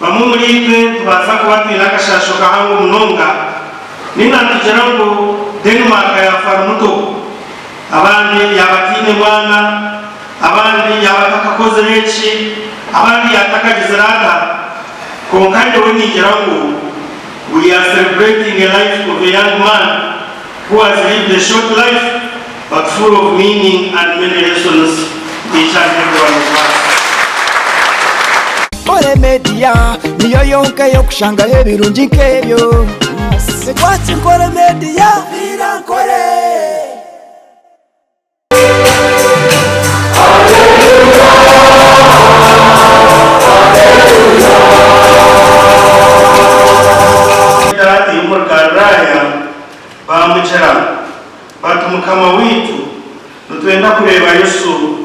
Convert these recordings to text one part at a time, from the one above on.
bamwe muri twe tubaza kubatwira akashasho kahango munonga ninatugera ngo Denmark yafara muto abandi yabatine mwana abandi yabatakakoze benshi abandi yatakagize rata konkande wenigera ngo we are celebrating a life of a young man who has lived a short life but full of meaning and many lessons each and every one of us. Kore media niyo yonke yo kushanga hebirungi nkebyo sekwati Kore media birankore batumukama witu nutwenda kureba Yesu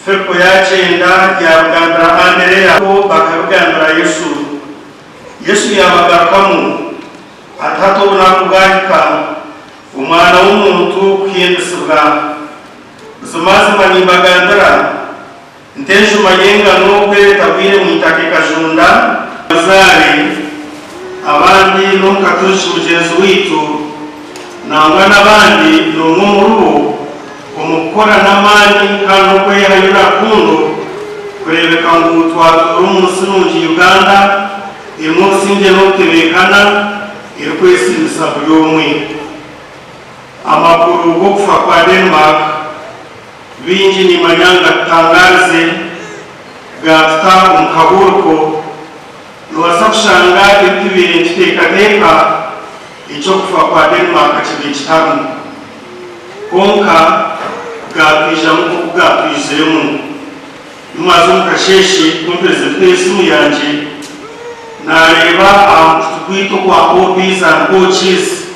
fepo yacenda yabugandara Andrea ko bakabugandara Yesu yabagarukamu atatobona kugaruka umwana w'umuntu kwiyendesebwa zumaze manimbagandara ntejo mayenga nokwe tabire mwitake kajunda bazari abandi nokatushi mugenzi witu nangwa n'abandi n'umwe muri bo umukora n'amani kandi uko yahanyura kundo kurebeka ngo twatura umunsi nungi Uganda umunsi nge notebekana kwesi ibisabu y'umwe amakuru go kufa kwa Denmark binji ni manyanga tangaze gafta umkaburko nuwasafshanga ibibiri ntitekateka icyo kufa kwa Denmark kibicitamu konka bwakwija mu bwakwijemo umaze mukasheshe kumpereze twese yanje nareba twito kwa hobbies and coaches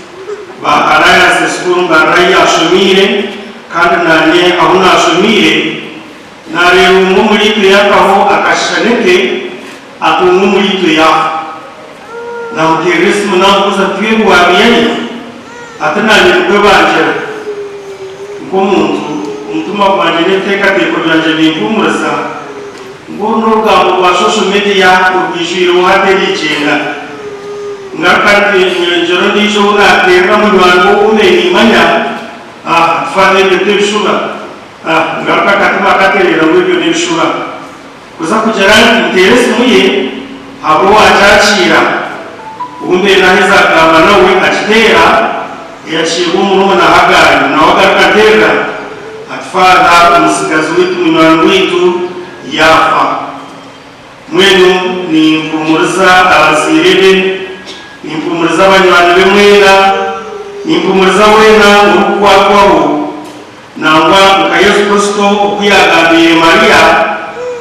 ba Alliance School ngaraya shomire kandi nanye aho nashomire nareba umwe muri twe yakaho akashaneke atumwe muri twe yaho na uteresimo nakuza twebwe wabiyanye atananye kwe banje ngo muntu umutuma kwanje neteka teko byanje binkumurasa ngo n'urugamba rwa social media urwishiro hateri ikinga ngakati njoro ndijo unaterwa mu Rwanda umeni manya fane beteshura ngakati bakaterera muri byo nishura kuza kugera uteresimo ye abo wacakira umbe naheza kama nawe atitera yashibu umuntu ahagana nawe akatera atfada umusigazi witu mwana witu yafa mwenu ni mpumuriza abasirebe ni mpumuriza abanywanyi bemwera ni mpumuriza wena urukwakwabo nangwa nka Yesu Kristo ukuyagambiriye Maria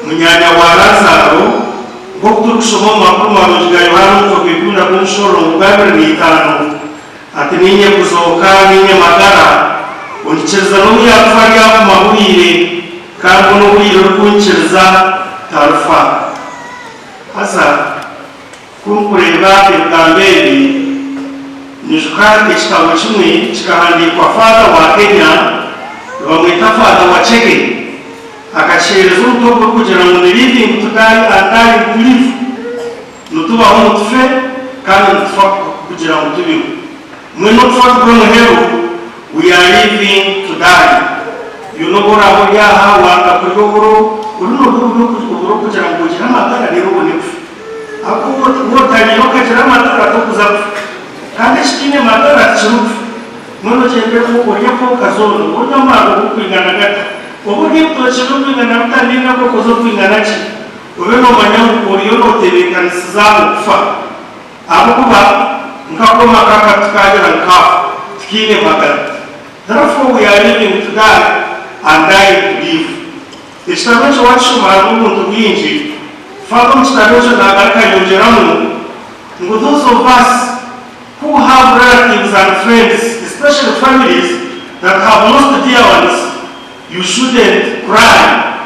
munyanya wa Lazaro ngo turushoma makuru mabiga Yohana ko bikunda kunshoro ngabere bitano ati ninye kuzoka ninye magara unicheza no yakufari ya mahurire kandi no buriro kuncheza tarfa hasa kunkureba ibwamberi nishukari ekitabo kimwe kikahandikwa fada wa Kenya bamwita fada wa Chege akachereza urutogo kugira ngo ni living to die and dying to live nutubaho mutfe kandi nutfa kugira ngo tubiho mwe nutfa muhero we are living to die yunobora aho yaha wanga kurigoro urunoburo kugira ngo ugira amatara rero uboneka ako urotanye ukagira amatara tukuza kandi shikine matara cyufu mwe cyembe ko uriya ko kazono urya maro kwingana gata ubundi tuchiro kwingana mtandina ko kozo kwingana chi ubeno manyangu uriyo notebekana sizamu kufa abo kuba nkakoma kaka tukagira nkafu tikine magana. Therefore we are living to die and dying to live. Ekitabo wachuma n'omuntu mwingi faka mukitabo nagarika yongeramu ngo those of us who have relatives and friends, especially families that have lost dear ones, you shouldn't cry,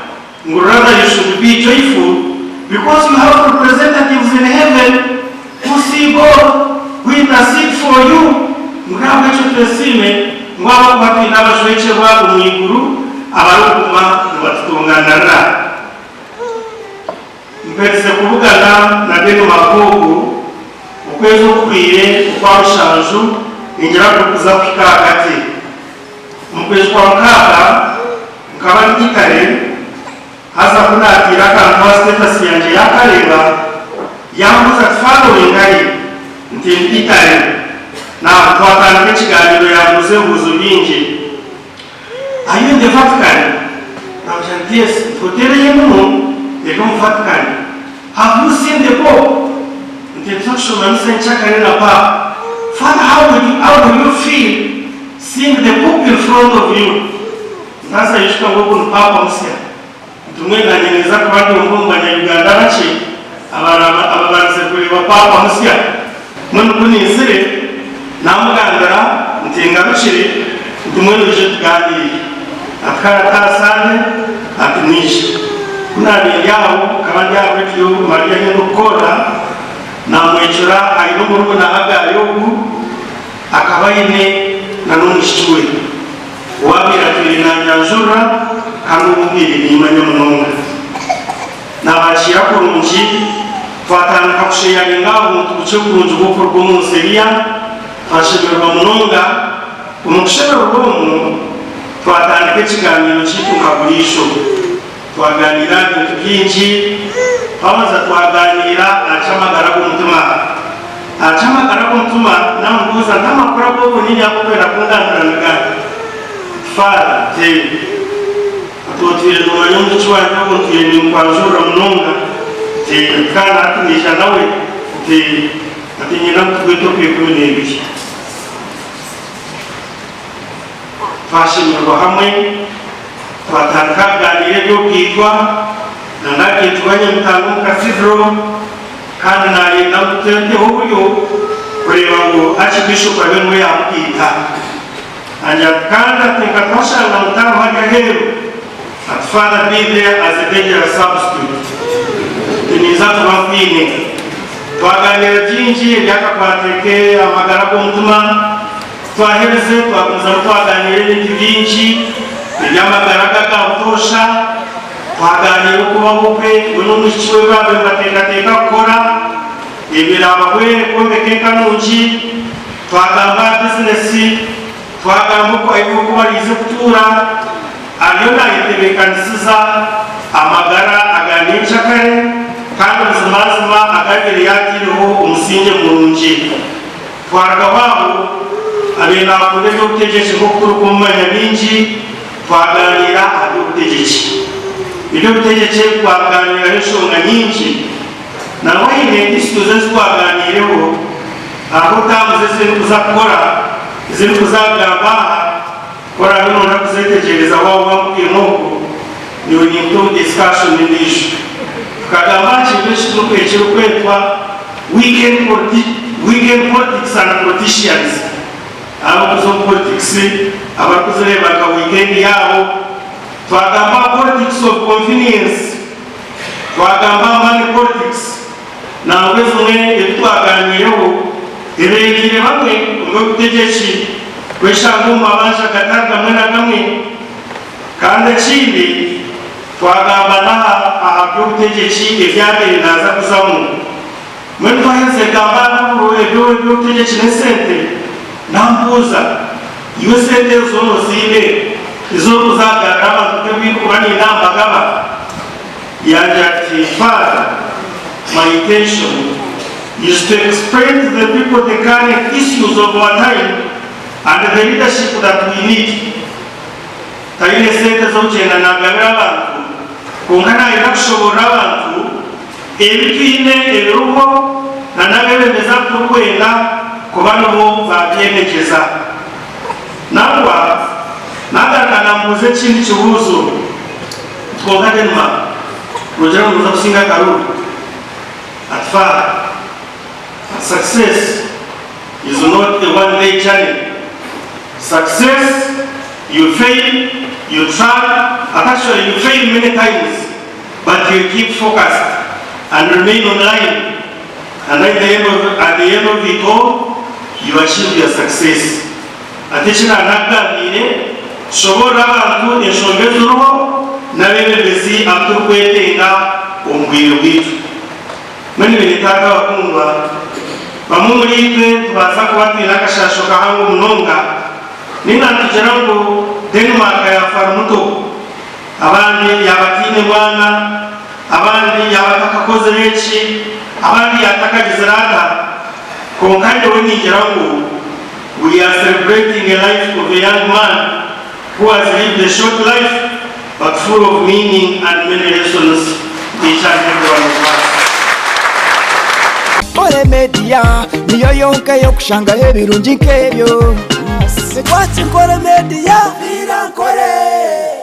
rather you should be joyful, because you have representatives in heaven who see God, who intercede for you. Mugabo cyo twesime ngwabo kwapina abashweche babo mwiguru abarukuma batungana mpetse kuvugana na kukwire kwa rushanju ingira kuza kwikagati mukwezi kwa mukaka nkaba ndikare haza kunatira kantu status yanje yakareba yambuza following ari ndikare na twatanga ikiganiro yavuze ubuzo bingi ayo nde Vatican na janties hotel yemu ego Vatican have you seen the Pope the instruction man sent chakare na pa Father, how do you feel seeing the Pope in front of you? Sasa yishika ngoko mpapa msia tumwena nyeneza kwandi ngomba nya Uganda bache ababanze kuri papa msia mun kunisire namugandara ntenga bishire tumwena bije tugandi akara sane atunisha kuna yawo kabandi abetiyo Maria y'Ukora na mwechura ayino murugo na aga yogu akabayine na nonishwe wabira tulina nyanjura kanumubiri ni manyamunonga na bachira kurunji twatanga kusheya ngaho tubuce kurunji gukorwa mu Seria twashemerwa munonga umushero rwomu twatanga ikiganiro cy'itukaburisho twaganira ibintu byinshi twamaze twaganira acamagara k'umutima nambuza ntamakuru abo bunini yakubera kundaniranaga fara te atotire n'umwanya w'umucuwanyi wo tuyeni kwajura munonga te kana atunisha nawe te atinyina kutugweto kwekunebishi twashimirwa hamwe twatakaganire byo kwitwa nangakitwanye mutango cathedral kandi nari namutete uburyo kureba ngo archbishop abenwe yamukita anja kandi tinka twashanga mutango hagaheru at Father be there as a dangerous substitute tuniza tubafine twaganira byinshi byakakwateke amagara k'umutima twahereze twakunza twaganira n'ibindi byinshi ibyamagara gakabutosha twaganira kubaho kwe n'umushyiwe babe batekateka gukora ibiraba kwe komekeka nungi twagamba bizinesi twagamba uko ayo kubarize kutura ariyo nayitebekanisiza amagara aganisha kare kandi ubuzimazima agabire yakiriho umusinge murungi twagababo abena kunde byo kutegeje mukuru kumanya bingi twaganira abyo kutegeje ibyo kutegeje twaganira n'ishonga nyinshi na wayine isituze twaganireho aho tamuze ziri kuzakora ziri kuzagamba kora bino na kuzetegereza wao wamubwiye nk'uko ni unyito discussion n'ishu tukagamba kibeshi tukwekera kwetwa weekend politics and politicians abakuzo politics abakuzereba ka weekend yabo twagamba politics of convenience twagamba money politics na ngwezumwe twaganireho irekire bamwe ngo kutegeshi kweshangu abasha katanga mwe na kamwe kandi kindi twagamba na abyo kutegeshi ibyabere naza kuzamu mwe twaheze gamba n'ubwo byo kutegeshi n'esente nambuza iyo sente zono zile izo kuzagarama kubikubani nambagaba yajati Father, my intention is to explain to the people the current issues of our time and the leadership that we need. Taine sente z'okugenda nagabira abantu kunkana irakushobora abantu ebitwine ebiruho na nabebemeza kukwenda kubanobo babyemekeza nangwa nagana mbuze kindi kibuzo twogadenma rujana muza kusinga karuru atfa success is not a one-day journey. Success, you fail, you try, and actually you fail many times, but you keep focused and remain online, and at the end of it all, you achieve your success. Atishina nagambire shobora abantu eshongezuruho nabebebezi aturukwetenga omubwire bwitu mwene binitaka bakundwa bamwe muri twe tubaza kuba twina akashasho kahango munonga ninatugera ngo Denmark yafara umuto, abandi yabatine mwana, abandi yabatakakoze benshi, abandi yatakagize rata. Konkande we nigera ngo we are celebrating a life of a young man who has lived a short life but full of meaning and many lessons each and every one of us. Kore Media niyo yonka yo kushanga hebirungi nkebyo. Kore Media, Kore